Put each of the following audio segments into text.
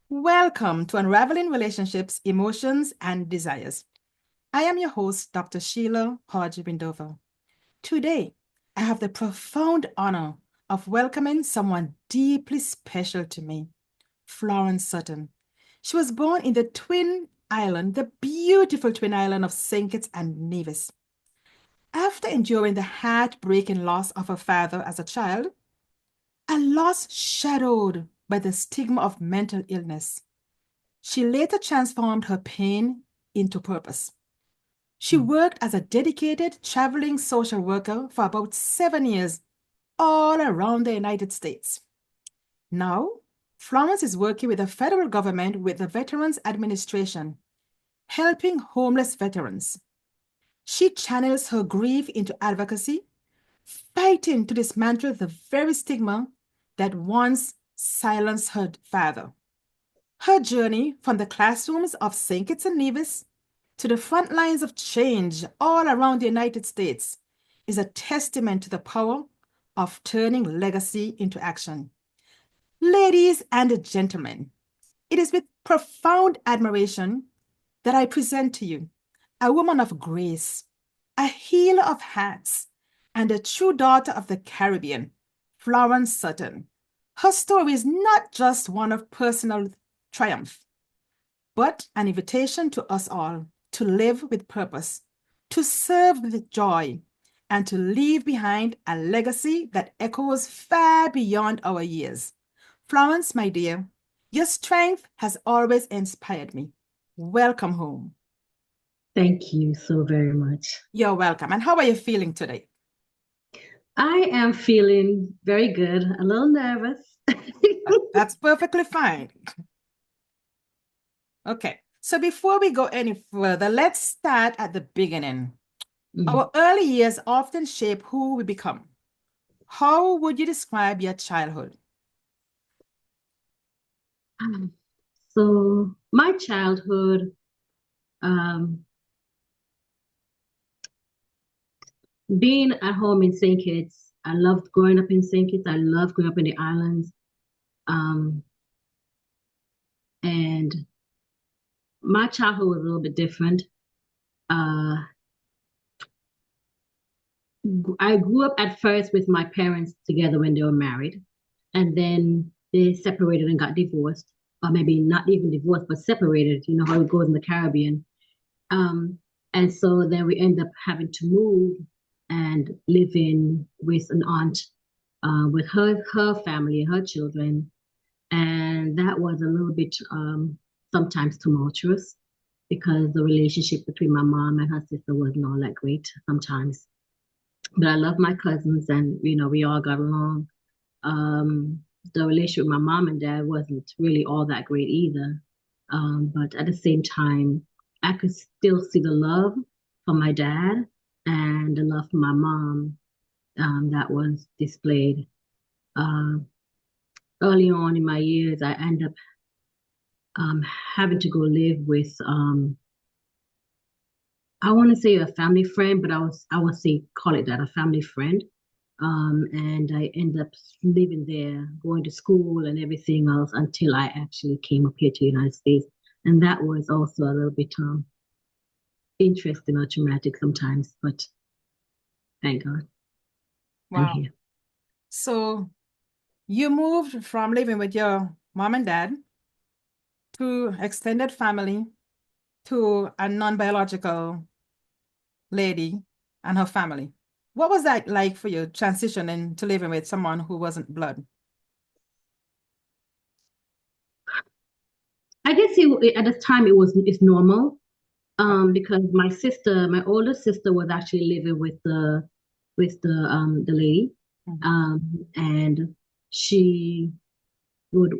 Welcome to Unraveling Relationships, Emotions, and Desires. I am your host, Dr. Sheila Hodge Bindover. Today, I have the profound honor of welcoming someone deeply special to me, Florence Sutton. She was born in the beautiful twin island of St. Kitts and Nevis. After enduring the heartbreaking loss of her father as a child, a loss shadowed by the stigma of mental illness, she later transformed her pain into purpose. She worked as a dedicated traveling social worker for about 7 years all around the United States. Now, Florence is working with the federal government with the Veterans Administration, helping homeless veterans. She channels her grief into advocacy, fighting to dismantle the very stigma that once silenced her father. Her journey from the classrooms of St. Kitts and Nevis to the front lines of change all around the United States is a testament to the power of turning legacy into action. Ladies and gentlemen, it is with profound admiration that I present to you a woman of grace, a healer of hearts, and a true daughter of the Caribbean, Florence Sutton. Her story is not just one of personal triumph, but an invitation to us all to live with purpose, to serve with joy, and to leave behind a legacy that echoes far beyond our years. Florence, my dear, your strength has always inspired me. Welcome home. Thank you so very much. You're welcome. And how are you feeling today? I am feeling very good, a little nervous. That's perfectly fine. Okay. So before we go any further, let's start at the beginning. Mm. Our early years often shape who we become. How would you describe your childhood? So, my childhood, um, being at home in St. Kitts, I loved growing up in St. Kitts. I loved growing up in the islands. Um, and my childhood was a little bit different. Uh, I grew up at first with my parents together when they were married, and then they separated and got divorced, or maybe not even divorced, but separated. You know how it goes in the Caribbean. Um, and so then we end up having to move and live in with an aunt, with her family, her children, and that was a little bit sometimes tumultuous because the relationship between my mom and her sister wasn't all that great sometimes. But I love my cousins, and we all got along. The relationship with my mom and dad wasn't really all that great either. But at the same time, I could still see the love from my dad and the love from my mom that was displayed. Uh, Early on in my years, I ended up having to go live with, I want to say a family friend, but I would say call it that, a family friend. And I ended up living there, going to school and everything else until I actually came up here to the United States. And that was also a little bit interesting or traumatic sometimes, but thank God I'm Wow. here. So you moved from living with your mom and dad to extended family to a non-biological lady and her family. What was that like for you transitioning to living with someone who wasn't blood? I guess at the time it's normal because my older sister was actually living with the lady, Mhm. and she would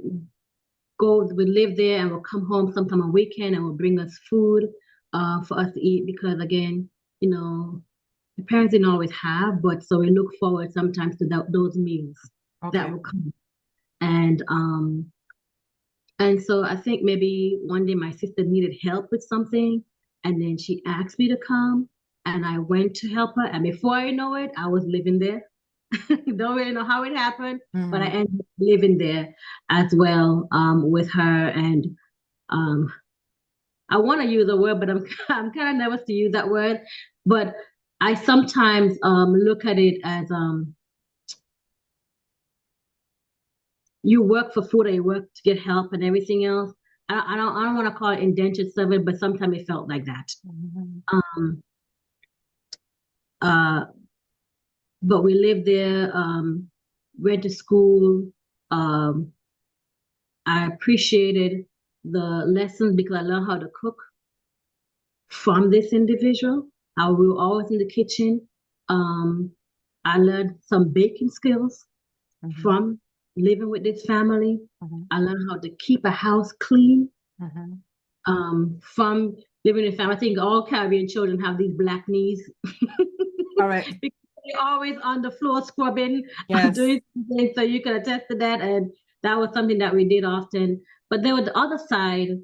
would live there and would come home sometime on weekend and would bring us food for us to eat because again, you know, the parents didn't always have, but so we look forward sometimes to those meals that Okay. will come. And so I think maybe one day my sister needed help with something, and then she asked me to come, and I went to help her. And before I know it, I was living there. Don't really know how it happened, but I Mm. ended up living there as well, with her. And um, I want to use a word, but I'm I'm kind of nervous to use that word. But I sometimes look at it as you work for food, or you work to get help and everything else. I don't want to call it indentured servant, but sometimes it felt like that. Mhm. Um, uh, but we lived there, went to school. Um, I appreciated the lessons because I learned how to cook from this individual. We were always in the kitchen. Um, I learned some baking skills Mhm. from living with this family. Mhm. I learned how to keep a house clean, Mhm. from living in family. I think all Caribbean children have these black knees All right. because they're always on the floor scrubbing, Yes. doing something. So you can attest to that. And that was something that we did often. But there was the other side,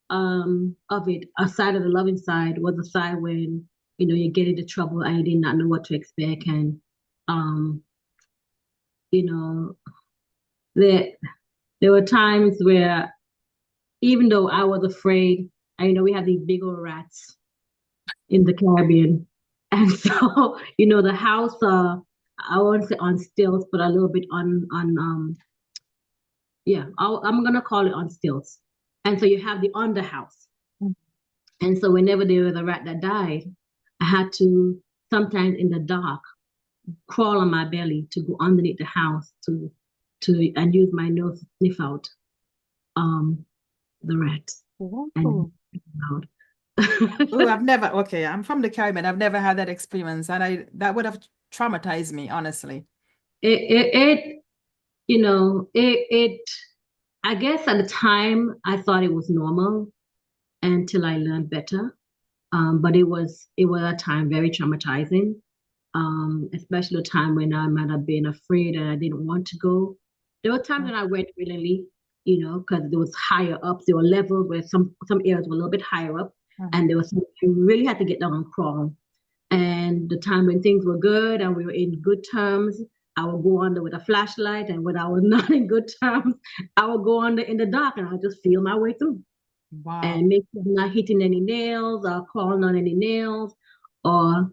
of it, aside of the loving side, was the side when you get into trouble and you did not know what to expect. And um, you know, there there were times where even though I was afraid, we have these big old rats in the Caribbean. And so, the house, I won't say on stilts, but a little bit yeah, I'm gonna call it on stilts. And so you have the underhouse. Mm. And so whenever there was a rat that died, I had to sometimes in the dark crawl on my belly to go underneath the house to and use my nose to sniff out um the rat and Oh. out. Oh, okay, I'm from the Caribbean. I've never had that experience, and that would have traumatized me, honestly. It you know it I guess at the time I thought it was normal until I learned better. But it was a time very traumatizing, especially a time when I might have been afraid and I didn't want to go. There were times when I went willingly, because there was higher ups. There were levels where some areas were a little bit higher up, and Mhm. there was some you really had to get down and crawl. And the time when things were good and we were in good terms, I would go under with a flashlight. And when I was not in good terms, I would go under in the dark and I'll just feel my way through Wow. and make sure I'm not hitting any nails or crawling on any nails. Or,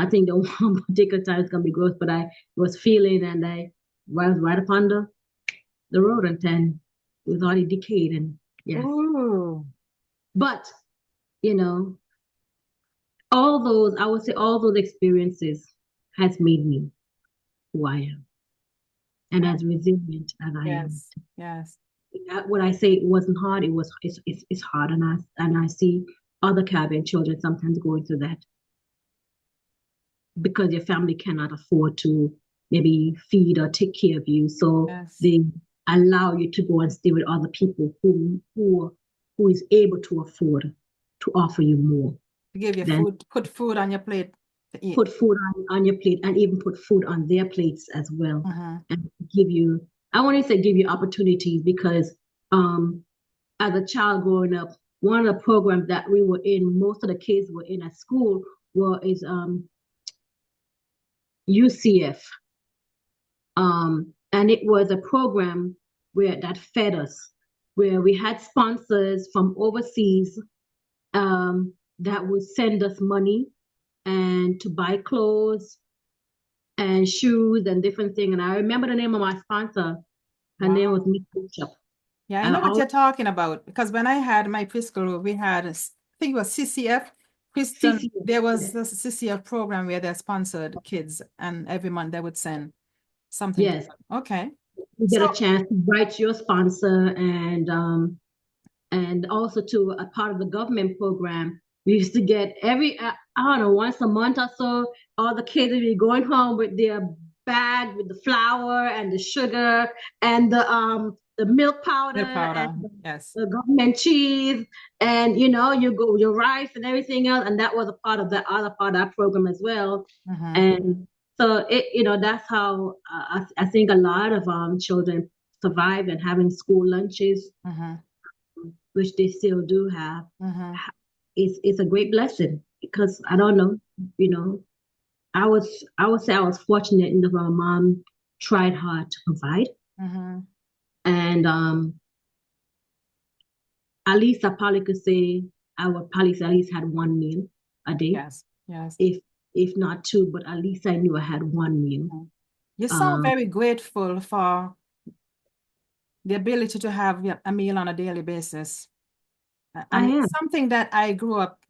I think the one particular time is going to be gross, but I was feeling and I was right up under the road and then it was already decayed. And yes, Ooh. but, you know, I would say all those experiences has made me who I am and as resilient as I am. Yes. Yes. When I say it wasn't hard, it's hard, and I see other Caribbean children sometimes going through that because your family cannot afford to maybe feed or take care of you. So Yes. they allow you to go and stay with other people who is able to afford to offer you more To give you than food, put food on your plate to eat. put food on your plate and even put food on their plates as well. Mm-hmm. And give you, I want to say give you opportunities because um as a child growing up, one of the programs that we were in, most of the kids were in at school, is UCF. And it was a program that fed us, where we had sponsors from overseas, that would send us money and to buy clothes and shoes and different things. And I remember the name of my sponsor. Her name was Wow. Miss Bishop. Yeah, I And know what all you're talking about because when I had my preschool, we had, I think it was CCF, Christian, CC, there was yes, this CCF program where they sponsored kids and every month they would send something to yes, them. Okay. you get a So, chance to write your sponsor and also to a part of the government program. We used to get I don't know, once a month or so, all the kids would be going home with their bag with the flour and the sugar and the milk powder milk and powder. Yes. the government cheese and your rice and everything else. And that was a part of that other part of that program as well. Mm-hmm. And so that's how I think a lot of children survive and having school lunches, Mm-hmm. which they still do have. Mm-hmm. It's a great blessing because I don't know, you know, I would say I was fortunate enough. My mom tried hard to provide, Mm-hmm. and at least I probably could say I would probably say at least had one meal a day, Yes, yes. if if not two, but at least I knew I had one meal. Mm. You sound Um, very grateful for the ability to have a meal on a daily basis. I And it's am. something that I grew up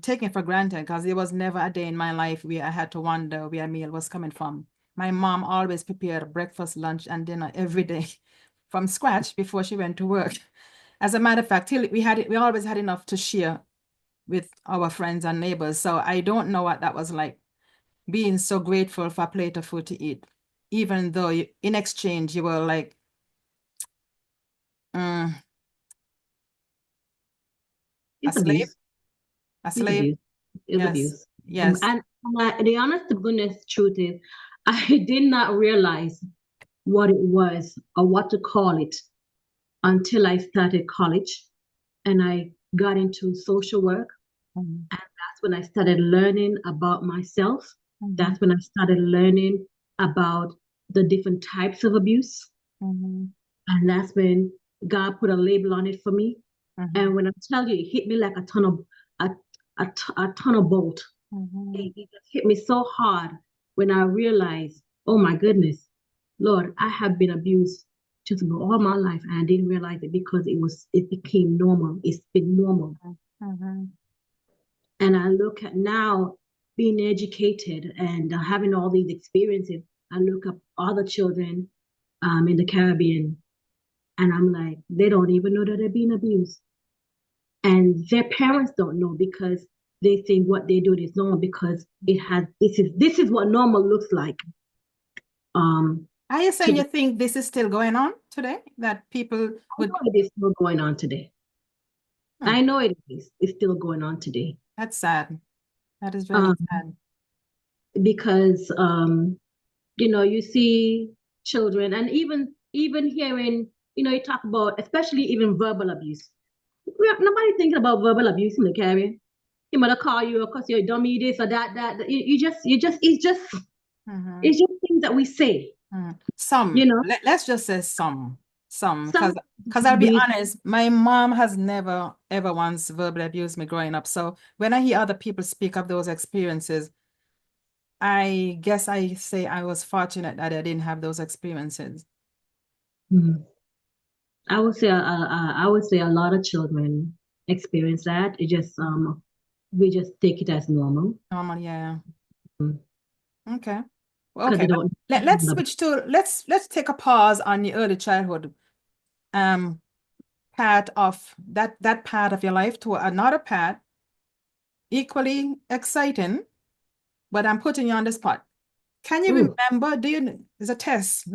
taking for granted because there was never a day in my life where I had to wonder where a meal was coming from. My mom always prepared breakfast, lunch, and dinner every day from scratch before she went to work. As a matter of fact, till we always had enough to share with our friends and neighbors. So I don't know what that was like, being so grateful for a plate of food to eat, even though in exchange you were like, mm, a It's slave, abuse. a It's slave. abuse. It's Yes, abuse. yes. And the honest to goodness truth is, I did not realize what it was or what to call it until I started college and I got into social work. Mhm, And that's when I started learning about myself. mhm, That's when I started learning about the different types of abuse. mhm, And that's when God put a label on it for me. mhm, And when I tell you, it hit me like a, a ton of bolt. mhm. It just hit me so hard when I realized, oh my goodness, Lord, I have been abused just about all my life, and I didn't realize it because it became normal. It's been normal. Mhm. And I look at now being educated and having all these experiences. I look up other children in the Caribbean, and I'm like, they don't even know that they're being abused, and their parents don't know because they think what they do is normal because it has this is what normal looks like. Um, Are you to saying you think this is still going on today? That people I would, know it is still going on today. hmm, I know it is. It's still going on today. that's sad. That is very Um, sad. because you see children, and even hearing, you talk about, especially even verbal abuse. Nobody thinking about verbal abuse in the Caribbean. Your mother call you because you're a dummy, this or that. Mhm, It's just things that we say, mhm. you know. Let's just say some, Some because I'll be be honest, my mom has never ever once verbally abused me growing up. So when I hear other people speak of those experiences, I guess I say I was fortunate that I didn't have those experiences. mm, I would say a lot of children experience that. It just we just take it as normal. Normal, yeah. Okay. Well, Because okay, they but don't. let's switch to let's take a pause on the early childhood um part of that part of your life to another part equally exciting, but I'm putting you on the spot. Can you Ooh, remember? It's a test.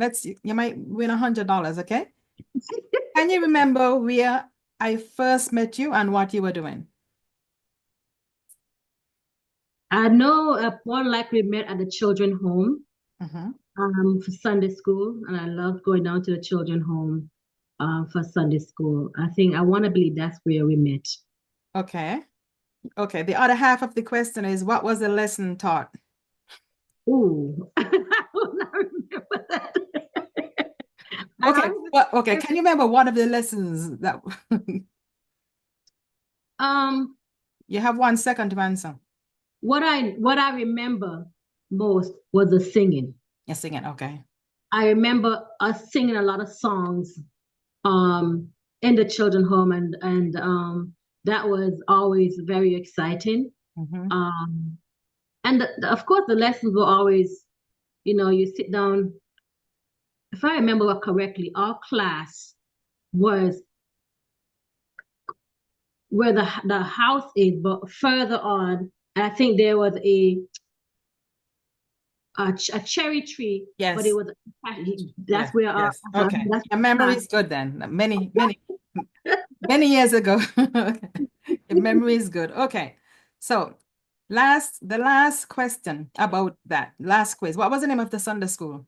You might win $100, okay? Can you remember where I first met you and what you were doing? I know more like we met at the children home Mm-hmm. for Sunday school, and I loved going down to the children home for Sunday school. I want to believe that's where we met. Okay. Okay. The other half of the question is what was the lesson taught? Ooh, I will not remember that. Okay. I, Well, okay. Can you remember one of the lessons that um, you have 1 second to answer? what I remember most was the singing. You're singing. Okay. I remember us singing a lot of songs um, in the children home, and that was always very exciting. Mm-hmm. Um, and of course, the lessons were always, you sit down. If I remember correctly, our class was where the house is, but further on, I think there was a cherry tree, but it Yes. was that's Yes. where our Yes. Okay. that's Your memory class. is good then. Many years ago. Okay. Your memory is good. Okay. So the last question about that last quiz. What was the name of the Sunday school?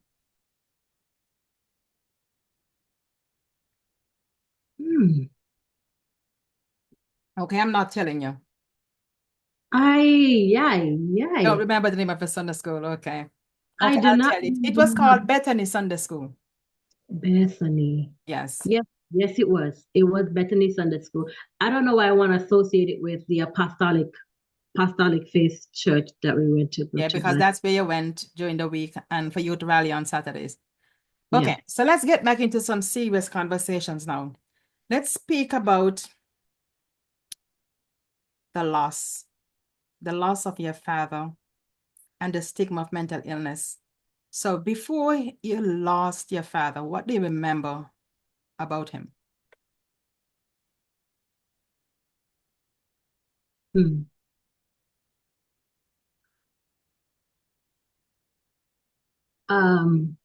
Hmm. Okay, I'm not telling you. Don't I remember the name of the Sunday school. Okay. Okay, do I'll not tell you. It remember was the name of called Bethany Sunday School. Bethany. Yes. Yes, yes, it was. It was Bethany Sunday School. I don't know why I want to associate it with the apostolic faith church that we went to go Yeah, to, because but that's where you went during the week and for youth rally on Saturdays. yeah. Okay, so let's get back into some serious conversations now. Let's speak about the loss, the loss of your father and the stigma of mental illness. So before you lost your father, what do you remember about him? Hmm. Um,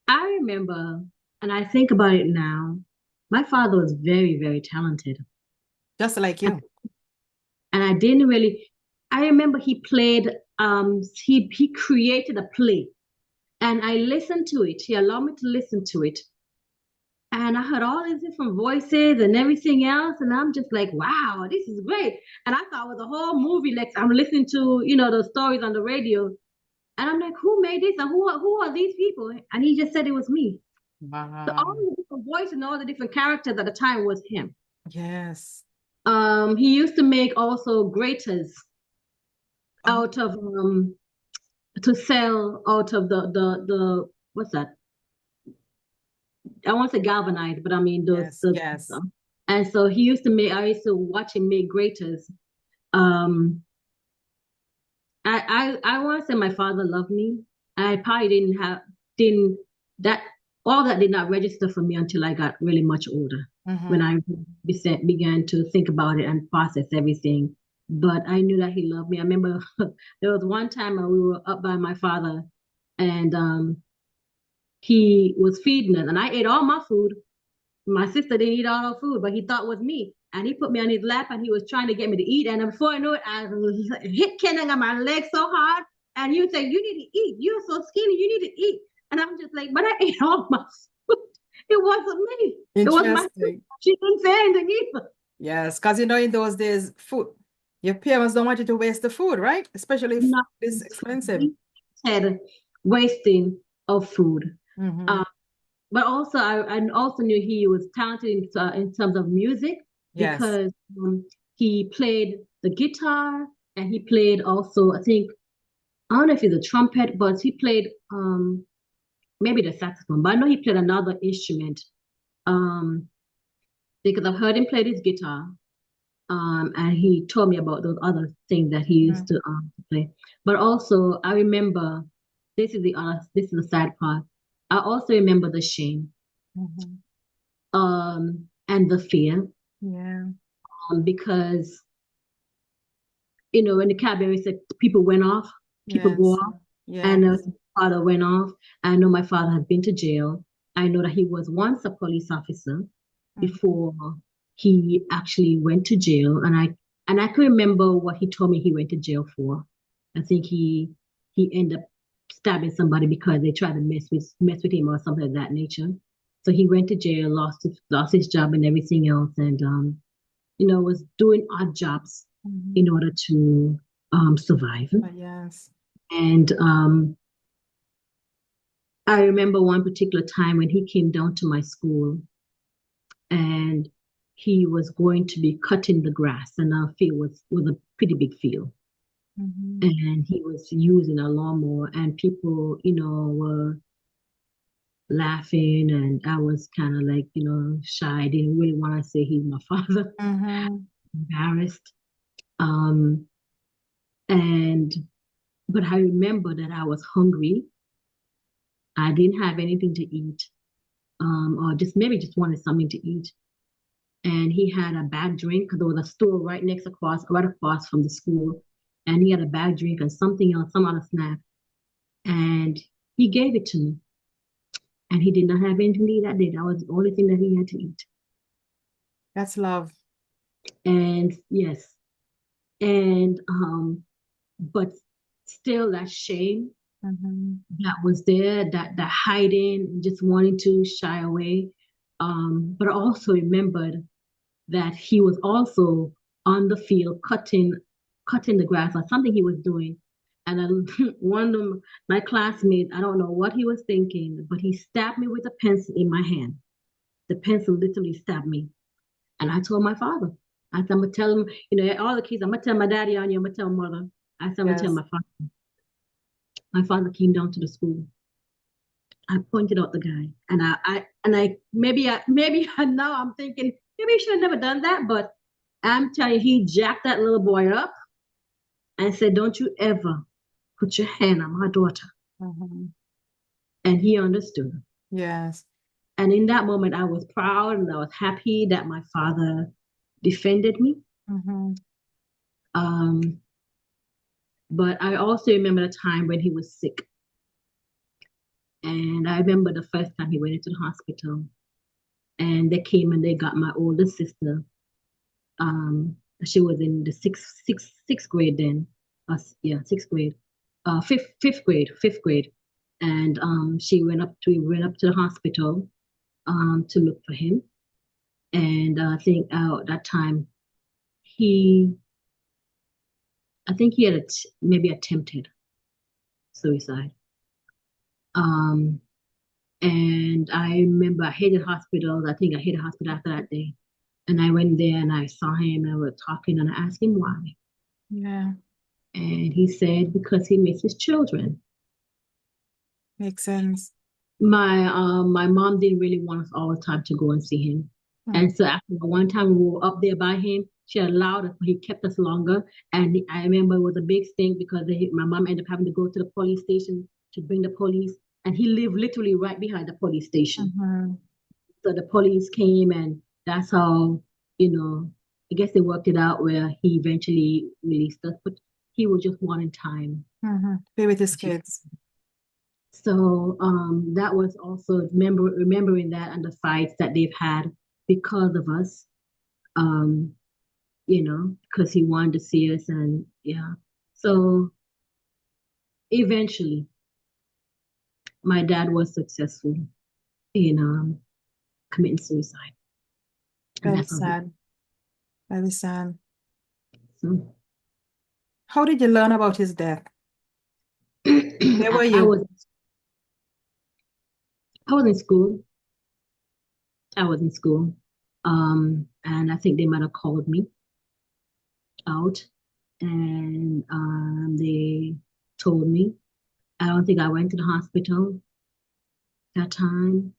I remember, and I think about it now, my father was very, very talented. Just like you. And I didn't really, I remember he played, he created a play and I listened to it. He allowed me to listen to it. And I heard all these different voices and everything else. And I'm just like, wow, this is great. And I thought it was a whole movie. Like I'm listening to, the stories on the radio. And I'm like, who made this? And who are these people? And he just said it was me. So all Wow. the different voices and all the different characters at the time was him. Yes. He used to make also graters Oh, out of to sell out of the what's that? I want to say galvanized, but I mean those yes, the yes. and so he used to make. I used to watch him make graters. Um, I want to say my father loved me. I probably didn't that all that did not register for me until I got really much older when Mm-hmm. I began to think about it and process everything. But I knew that he loved me. I remember there was one time we were up by my father, and he was feeding us, and I ate all my food. My sister didn't eat all her food, but he thought it was me. And he put me on his lap and he was trying to get me to eat. And before I knew it, I hit Ken on my leg so hard. And he would say, you need to eat. You're so skinny. You need to eat. And I'm just like, but I ate all my food. It wasn't me. It was my sister. Interesting. She didn't say anything either. Yes, because in those days, food, your parents don't want you to waste the food, right? Especially if Not it's expensive. we had wasting of food. Mm-hmm. Um, but also I also knew he was talented in terms of music Yes. because he played the guitar and he played also I think I don't know if it's a trumpet, but he played maybe the saxophone, but I know he played another instrument um, because I've heard him play his guitar and he told me about those other things that he used Mm-hmm. to play. But also I remember this is the sad part. I also remember the shame Mm-hmm. and the fear Yeah. because in the Caribbean we said people go Yes. off, and Yes. father went off. I know my father had been to jail. I know that he was once a police officer Mm-hmm. before he actually went to jail, and I can remember what he told me he went to jail for. I think he ended up stabbing somebody because they tried to mess with him or something of that nature. So he went to jail, lost his job and everything else, and was doing odd jobs Mm-hmm. in order to survive. Yes. And I remember one particular time when he came down to my school and he was going to be cutting the grass, and our field was a pretty big field. Mm-hmm. And he was using a lawnmower, and people, were laughing, and I was kind of like, shy. I didn't really want to say he's my father, Mm-hmm. embarrassed. Um, and But I remember that I was hungry. I didn't have anything to eat, or just wanted something to eat. And he had a bag drink because there was a store right across from the school, and he had a bag drink and something else, some other snack, and he gave it to me. And he did not have anything to eat that day. That was the only thing that he had to eat. That's love. And yes, and but still that shame Mm-hmm. that was there, that hiding, just wanting to shy away. But I also remembered that he was also on the field cutting the grass or something he was doing. And one of my classmates, I don't know what he was thinking, but he stabbed me with a pencil in my hand. The pencil literally stabbed me. And I told my father, I said, I'm gonna tell him, all the kids, I'm gonna tell my daddy on you, I'm gonna tell my mother. I said, I'm gonna tell Yes. my father. My father came down to the school. I pointed out the guy, and maybe now I'm thinking maybe he should have never done that, but I'm telling you, he jacked that little boy up and said, "Don't you ever put your hand on my daughter." Mhm. And he understood. Yes. And in that moment, I was proud and I was happy that my father defended me. Mhm. Um, but I also remember the time when he was sick. And I remember the first time he went into the hospital and they came and they got my older sister. Um, she was in the sixth grade then. Yeah, sixth grade. Fifth grade. And we went up to the hospital to look for him. And I think that time he I think he had maybe attempted suicide. Um, and I remember I hated hospitals. I think I hated hospital after that day. And I went there and I saw him and we were talking and I asked him why. Yeah. And he said because he misses children. Makes sense. My mom didn't really want us all the time to go and see him. Mm. And so after one time we were up there by him, she allowed us, but he kept us longer. And I remember it was a big thing because my mom ended up having to go to the police station to bring the police. And he lived literally right behind the police station. Mhm. So the police came and that's how, you know, I guess they worked it out where he eventually released us. But he was just wanting time. Mhm. Be with his kids. So that was also remembering that and the fights that they've had because of us, um, because he wanted to see us and yeah. So eventually, my dad was successful in committing suicide, and Very that's how he. sad. Very sad. So How did you learn about his death? Where were I you? was I was in school. I was in school, and I think they might have called me out, and they told me. I don't think I went to the hospital that time,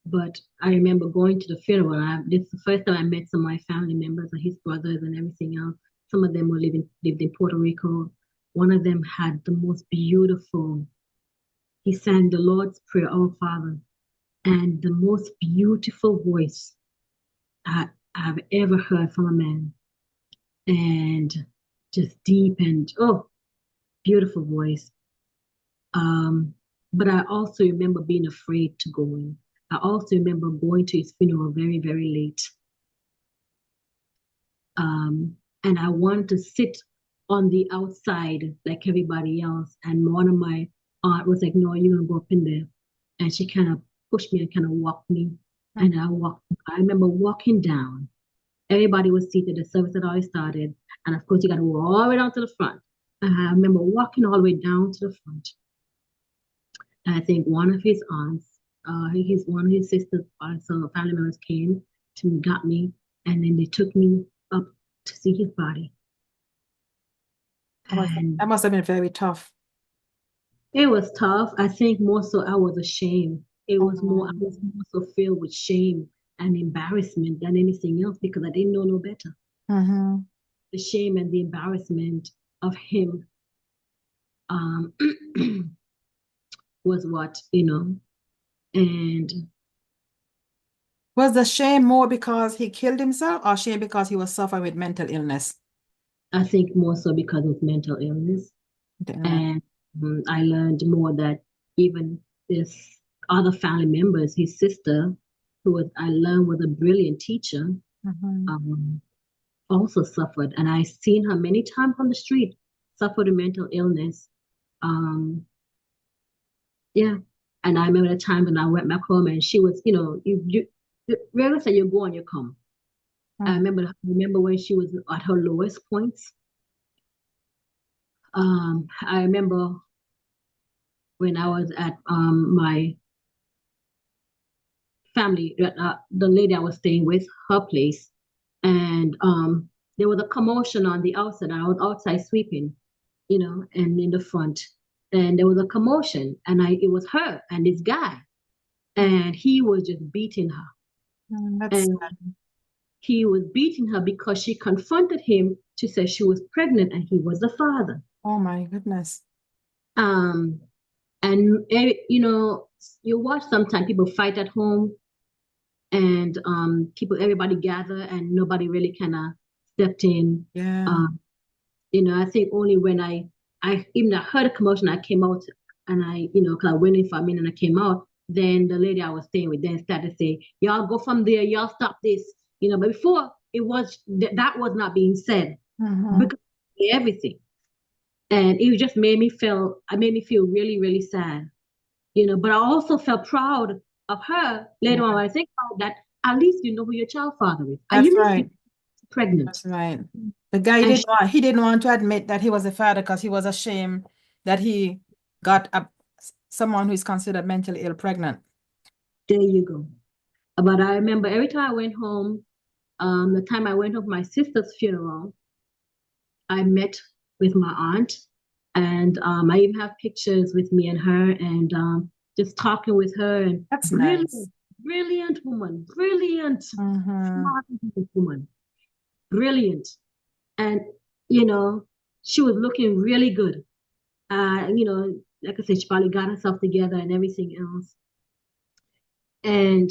but I remember going to the funeral. This is the first time I met some of my family members and his brothers and everything else. Some of them lived in Puerto Rico. One of them had the most beautiful. He sang the Lord's Prayer, Our Father, and the most beautiful voice I've ever heard from a man, and just deep and beautiful voice. Um, but I also remember being afraid to go in. I also remember going to his funeral very, very late. And I wanted to sit on the outside like everybody else. And one of my aunt was like, no, you're gonna go up in there. And she kind of pushed me and kind of walked me. And I remember walking down. Everybody was seated, the service had already started. And of course you gotta walk all the way down to the front. And I remember walking all the way down to the front. And I think one of his aunts, one of his sisters, also family members came to got me, and then they took me up to see his body. That And must have been very tough. it was tough. I think more so I was ashamed. I Mhm. was more so filled with shame and embarrassment than anything else because I didn't know no better. Mhm. The shame and the embarrassment of him um, was and Was the shame more because he killed himself or shame because he was suffering with mental illness? I think more so because of mental illness. Mental illness. And I learned more that even this other family members, his sister, I learned was a brilliant teacher, Mhm. um, also suffered. And I seen her many times on the street, suffered a mental illness. Um, yeah. And I remember the time when I went back home and she was, you really say you go and you come. I remember when she was at her lowest points. I remember when I was at my family, the lady I was staying with, her place, and there was a commotion on the outside. I was outside sweeping, and in the front, and there was a commotion, and it was her and this guy, and he was just beating her, That's and sad. he was beating her because she confronted him to say she was pregnant and he was the father. Oh my goodness. Um, and you watch sometimes people fight at home, and everybody gather, and nobody really kind of stepped in. Yeah, Um, I think only when I heard a commotion, I came out, and cause I went in for a minute and I came out. Then the lady I was staying with then started to say, "Y'all go from there, y'all stop this." But before that was not being said mm-hmm. because of everything, and it just made me feel really, really sad. But I also felt proud of her later on Yeah, when I think about that. At least you know who your child father is. I that's used to right. be pregnant, That's right. The guy and he didn't want to admit that he was a father because he was ashamed that he got someone who is considered mentally ill pregnant. there you go. But I remember every time I went home, the time I went home for my sister's funeral, I met with my aunt, and I even have pictures with me and her, and just talking with her, and That's nice. brilliant, brilliant woman, brilliant, Mm-hmm. smart woman, brilliant, and you know, she was looking really good. Like I said, she probably got herself together and everything else. And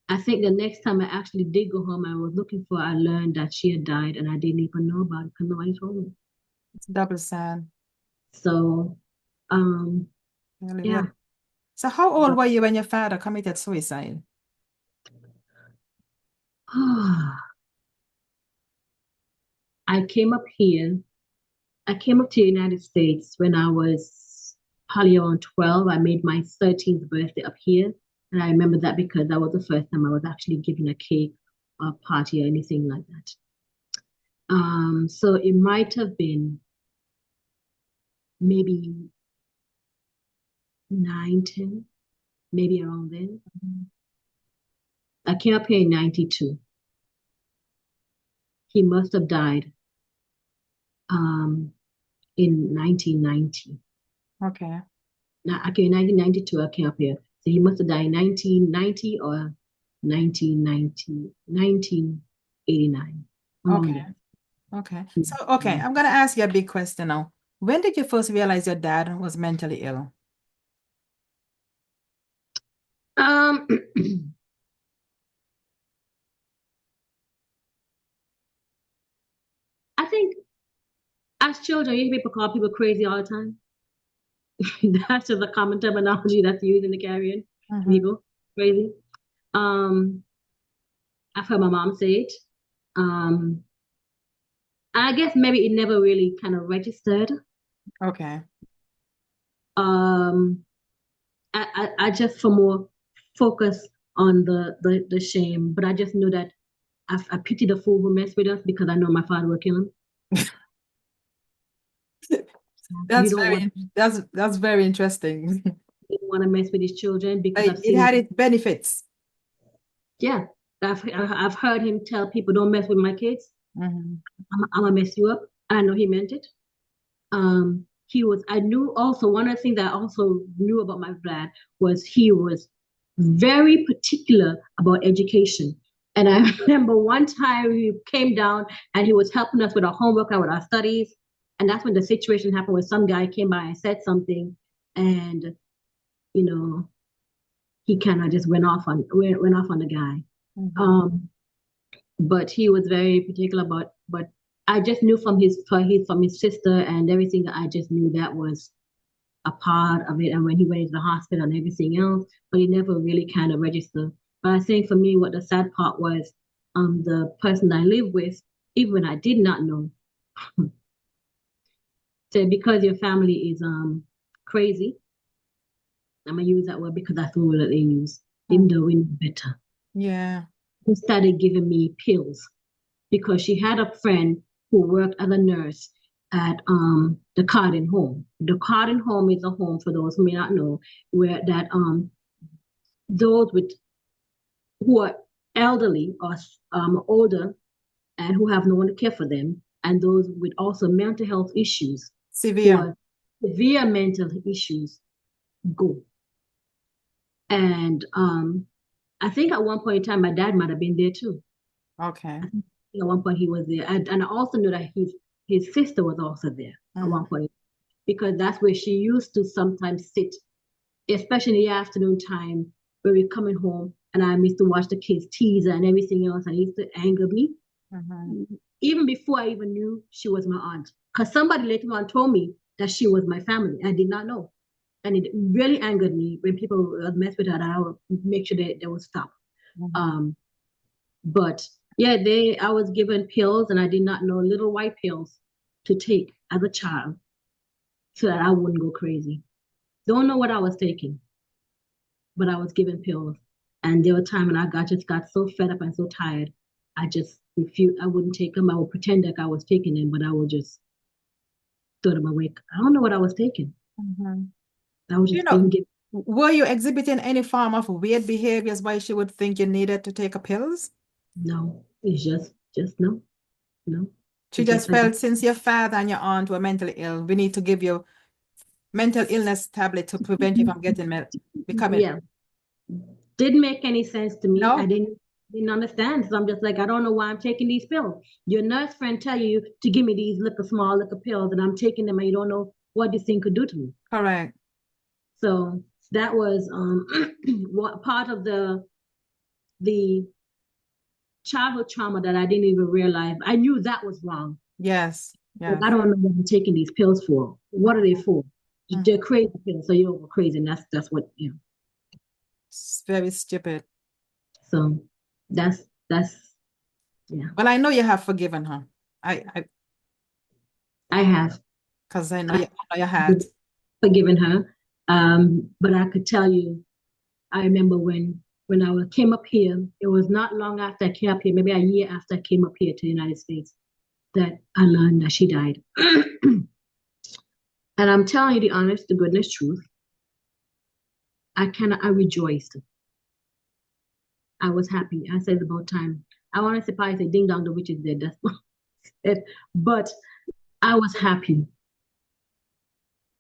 I think the next time I actually did go home, I was looking for, I learned that she had died and I didn't even know about it because nobody told me. It's double sad. So, um, Really, yeah. really. So how old But were you when your father committed suicide? I came up here. I came up to the United States when I was probably around 12. I made my 13th birthday up here. And I remember that because that was the first time I was actually given a cake or a party or anything like that. So it might have been maybe 9, 10, maybe around then. I came up here in 92. He must have died um, in 1990. Okay. Now, okay, in 1992, I came up here. So he must have died in 1990 or 1990, 1989, around Okay. there. Okay. So, I'm gonna ask you a big question now. When did you first realize your dad was mentally ill? Um, I think as children, people call people crazy all the time. That's just a common terminology that's used in the Caribbean. Mm-hmm. People crazy. Um, I've heard my mom say it. Um, I guess maybe it never really kind of registered. Okay. Um, I just for more focus on the shame, but I just knew that I pity the fool who messed with us because I know my father will kill him. You That's don't want very that's very interesting. you don't want to mess with his children because I've It seen him. had its benefits. Yeah, I've heard him tell people, "Don't mess with my kids. Mm-hmm. I'm gonna mess you up." I know he meant it. He was. I knew also one of the things that I also knew about my dad was he was very particular about education. And I remember one time he came down and he was helping us with our homework and with our studies. And that's when the situation happened where some guy came by and said something, and you know, he kind of just went off on the guy. Mm-hmm. Um, but he was very particular about. But I just knew from his sister and everything. I just knew that was a part of it. And when he went into the hospital and everything else, but he never really kind of registered. But I think for me, what the sad part was, the person I lived with, even when I did not know, said because your family is crazy. I'm gonna use that word because that's the word that they use, even Mm. though we know better. Yeah. who started giving me pills because she had a friend who worked as a nurse at the Cardin Home. The Cardin Home is a home, for those who may not know, where that those with who are elderly or older and who have no one to care for them, and those with also mental health issues Severe. or severe mental issues go. And I think at one point in time, my dad might have been there too. Okay. I think at one point he was there, and I also knew that his sister was also there at Mm-hmm. one point because that's where she used to sometimes sit, especially in the afternoon time when we're coming home, and I used to watch the kids tease her and everything else, and it used to anger me Mm-hmm. even before I even knew she was my aunt. Because somebody later on told me that she was my family. I did not know. And it really angered me when people would mess with her, that I would make sure that they would stop. Mm-hmm. Um, but yeah, I was given pills and I did not know, little white pills to take as a child so that I wouldn't go crazy. Don't know what I was taking, but I was given pills. And there were times when just got so fed up and so tired, I just refused. I wouldn't take them. I would pretend like I was taking them, but I would just throw them away. I don't know what I was taking. Mm-hmm. I was You just know, being given. were you exhibiting any form of weird behaviors why she would think you needed to take a pills? No, it's just no, no. She It's just just like that. felt since your father and your aunt were mentally ill, we need to give you mental illness tablet to prevent you from becoming. Yeah, didn't make any sense to me. I No, didn't understand. So I'm just like, I don't know why I'm taking these pills. Your nurse friend tell you to give me these little small little pills, and I'm taking them, and you don't know what this thing could do to me. correct. So that was what part of the childhood trauma that I didn't even realize. I knew that was wrong. Yes, Like, yes. I don't know what I'm taking these pills for. What are they for? Mhm. They're crazy pills, so you're crazy, and that's what you know. It's very stupid. So that's yeah. Well, I know you have forgiven her. I, I have because I know I you, I know you had. forgiven her, but I could tell you, I remember when came up here. It was not long after I came up here, maybe a year after I came up here to the United States, that I learned that she died. And I'm telling you the honest, the goodness truth. I rejoiced. I was happy. I said about time. I want to say probably say ding dong, the witch is dead. That's what I said. But I was happy.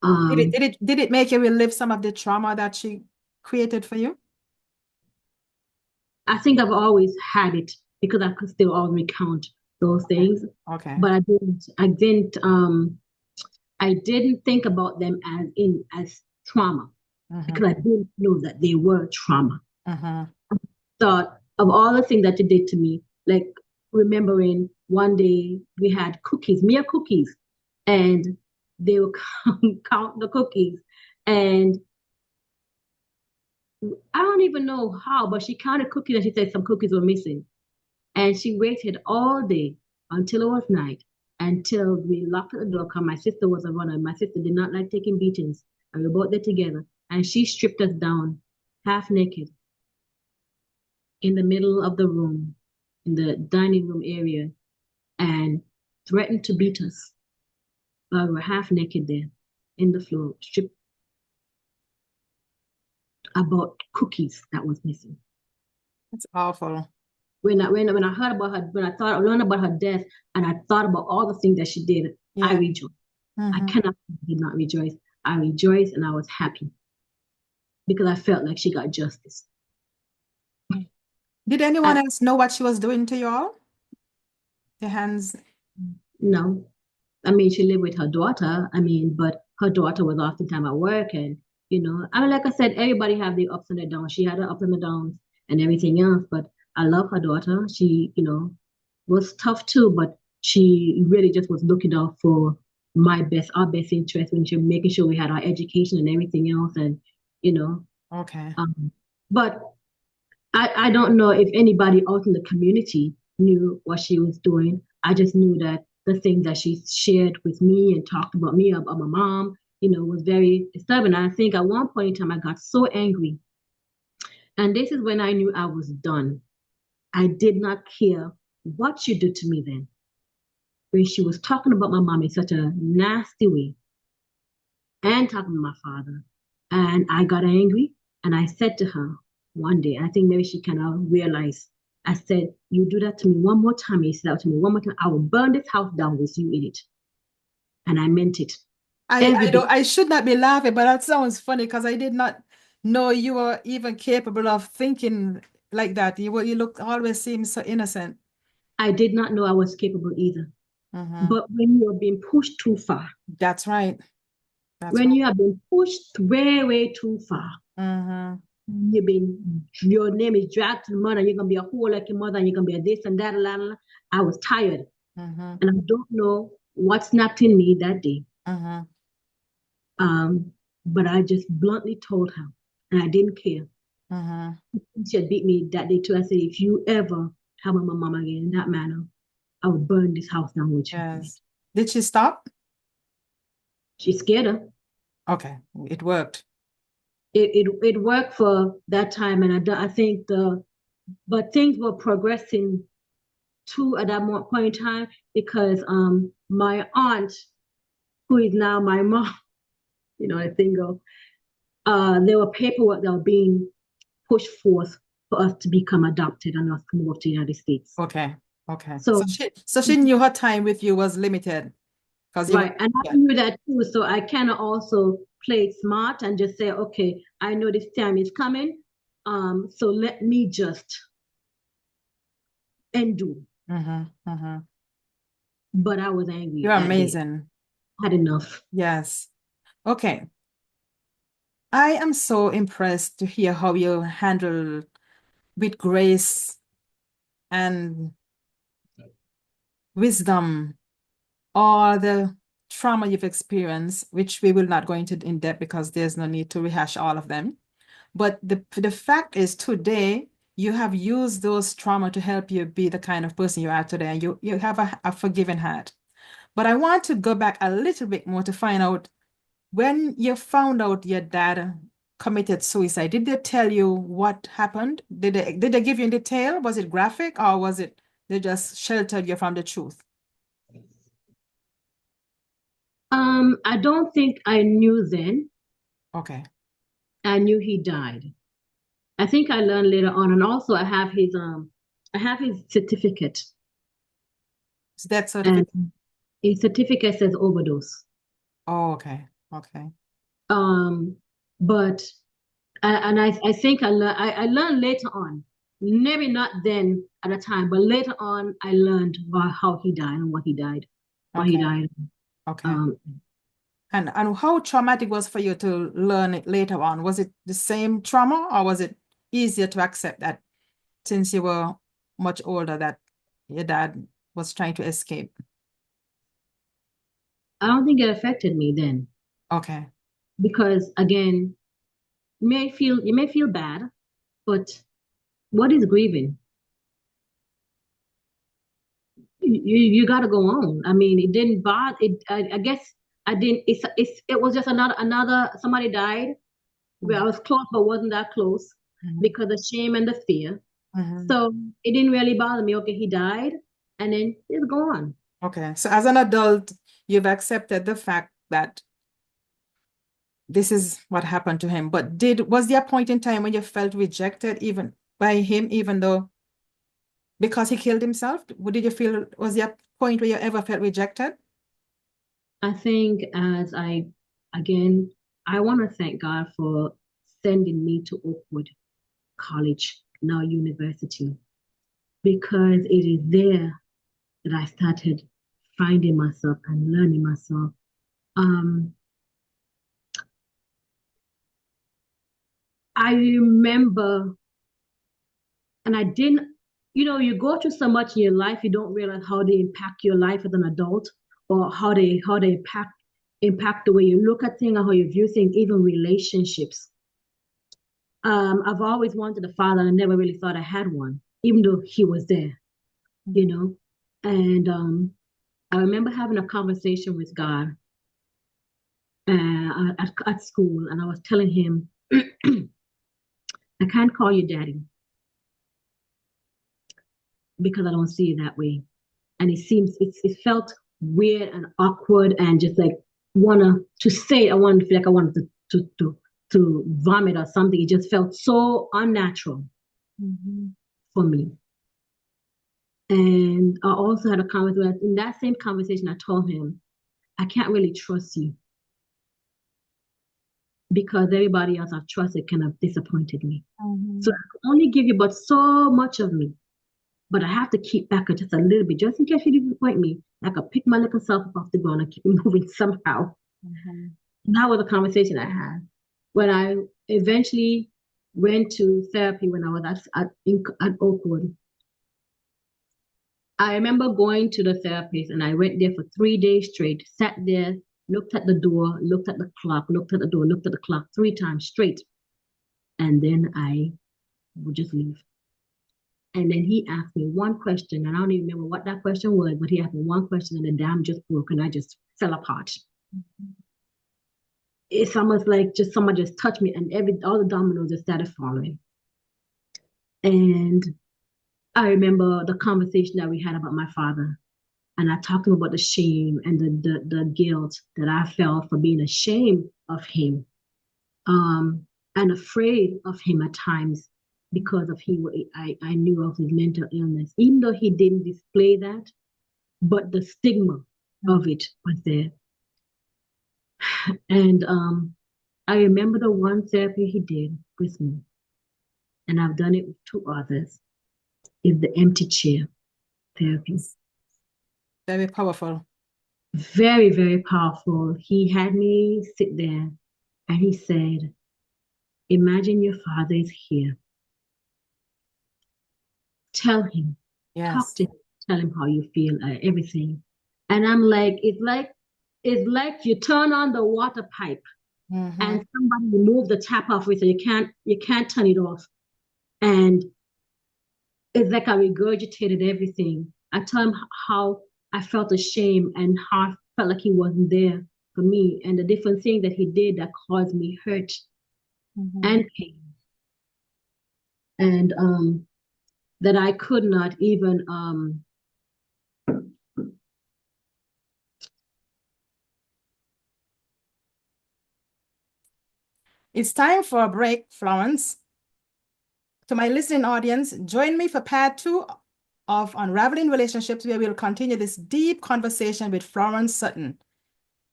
Um, Did it make you relive some of the trauma that she created for you? I think I've always had it because I could still always recount those Okay. things. Okay. But I didn't think about them as trauma Mm-hmm. because I didn't know that they were trauma. Mm-hmm. Thought of all the things that you did to me, like remembering one day we had cookies, mere cookies, and they would count the cookies. And I don't even know how, but she counted cookies and she said some cookies were missing. And she waited all day until it was night, until we locked the door because my sister was a runner. My sister did not like taking beatings. And we were both there together. And she stripped us down, half naked, in the middle of the room, in the dining room area, and threatened to beat us. But we were half naked there, in the floor, stripped about cookies that was missing. It's awful. When I heard about her, when I learned about her death, and I thought about all the things that she did, I Yeah. rejoiced. I Mm-hmm. cannot did not rejoice. I rejoiced and I was happy because I felt like she got justice. Did anyone I, else know what she was doing to you all? The hands. no, I mean she lived with her daughter. I mean, but her daughter was oftentimes at work, and I mean, like I said, everybody have their ups and their downs. She had her ups and the downs and everything else. But I love her daughter. She, was tough too, but she really just was looking out for our best interest when she making sure we had our education and everything else, and you know, Okay. but I don't know if anybody out in the community knew what she was doing. I just knew that the things that she shared with me and talked about me, about my mom, was very disturbing. I think at one point in time I got so angry. And this is when I knew I was done. I did not care what she did to me then. When she was talking about my mom in such a nasty way and talking to my father. And I got angry and I said to her one day, I think maybe she kind of realized, I said, you do that to me one more time, you say that to me one more time, I will burn this house down with you in it. And I meant it every I day. don't I should not be laughing, but that sounds funny because I did not know you were even capable of thinking like that. You look always seem so innocent. I did not know I was capable either. Hmm. But when you're being pushed too far, That's right. That's when right. you have been pushed way, way too far, Hmm. your name is dragged to the mud and you're gonna be a whole like your mother and you're gonna be a this and that, I was tired. Hmm. And I don't know what snapped in me that day. Hmm. Um, but I just bluntly told her, and I didn't care. Hmm. She had beat me that day too. I said, if you ever have my mom again in that manner, I will burn this house down with you in it. Yes. Did she stop? She scared her. Okay, it worked. It worked for that time, and I think but things were progressing too at that point in time because my aunt, who is now my mom, I think there were paperwork that were being pushed forth for us to become adopted and us to move to the United States. Okay. Okay. So So, she knew her time with you was limited because you were right. And I yeah. knew that too. So I kind of also played smart and just say, okay, I know this time is coming. So let me just endure. Hmm. Hmm. But I was angry You're that day. amazing. I had enough. Yes. Okay. I am so impressed to hear how you handle with grace and wisdom all the trauma you've experienced, which we will not go into in depth because there's no need to rehash all of them. But the fact is today you have used those trauma to help you be the kind of person you are today, and you have a forgiving heart. But I want to go back a little bit more to find out when you found out your dad committed suicide, did they tell you what happened? Did they give you in detail? Was it graphic or was it they just sheltered you from the truth? I don't think I knew then. Okay. I knew he died. I think I learned later on, and also I have his certificate, Is that and certificate? his certificate says overdose. Oh, okay. Okay. Um, but I think I learned later on, maybe not then at the time, but later on I learned how he died and what he died, why he Okay. died. Okay. Um, And how traumatic was for you to learn it later on? Was it the same trauma or was it easier to accept that since you were much older that your dad was trying to escape? I don't think it affected me then Okay. because again, you may feel bad, but what is grieving? You got to go on. I mean, it didn't bother. I guess I didn't. It was just another. Somebody died. Where I Mhm. was close, but wasn't that close Mhm. because of shame and the fear. Mhm. So it didn't really bother me. Okay, he died, and then it's gone. Okay. So as an adult, you've accepted the fact that this is what happened to him. But was there a point in time when you felt rejected even by him, even though because he killed himself? Did you feel was there a point where you ever felt rejected? I think again, I want to thank God for sending me to Oakwood College, now university, because it is there that I started finding myself and learning myself. Um, I remember, and I didn't, you go through so much in your life, you don't realize how they impact your life as an adult, or how they impact the way you look at things or how you view things, even relationships. I've always wanted a father, and I never really thought I had one, even though he was there, you know. And I remember having a conversation with God at school, and I was telling him, I can't call you daddy. because I don't see it that way. And it felt weird and awkward and just like to say, I wanted to feel like I wanted to vomit or something. It just felt so unnatural for me. And I also had a conversation. In that same conversation, I told him, I can't really trust you because everybody else I've trusted kind of disappointed me. So I can only give you but so much of me, but I have to keep back just a little bit, just in case you disappoint me. I could pick my little self up off the ground and keep moving somehow. That was a conversation I had. When I eventually went to therapy when I was at Oakwood, I remember going to the therapist and I went there for 3 days straight, sat there, looked at the door, looked at the clock, looked at the door, looked at the clock 3 times straight. And then I would just leave. And then he asked me one question, and I don't even remember what that question was, but he asked me one question and the dam just broke and I just fell apart. It's almost like just someone just touched me and all the dominoes just started falling. And I remember the conversation that we had about my father. And I talked to him about the shame and the guilt that I felt for being ashamed of him, and afraid of him at times because of I knew of his mental illness, even though he didn't display that, but the stigma of it was there. And I remember the one therapy he did with me, and I've done it with 2 others, is the empty chair therapy. Very powerful. Very, very powerful. He had me sit there and he said, imagine your father is here. Tell him, talk to him, tell him how you feel, everything. And I'm like, it's like you turn on the water pipe and somebody remove the tap off it, so you can't turn it off. And it's like I regurgitated everything. I told him how I felt ashamed and how I felt like he wasn't there for me, and the different things that he did that caused me hurt and pain. And that I could not even It's time for a break, Florence. To my listening audience, join me for part 2 of Unraveling Relationships, where we'll continue this deep conversation with Florence Sutton.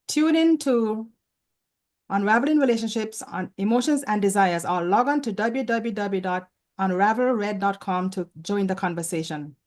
Tune in to Unraveling Relationships on Emotions and Desires, or log on to www.unravelred.com to join the conversation.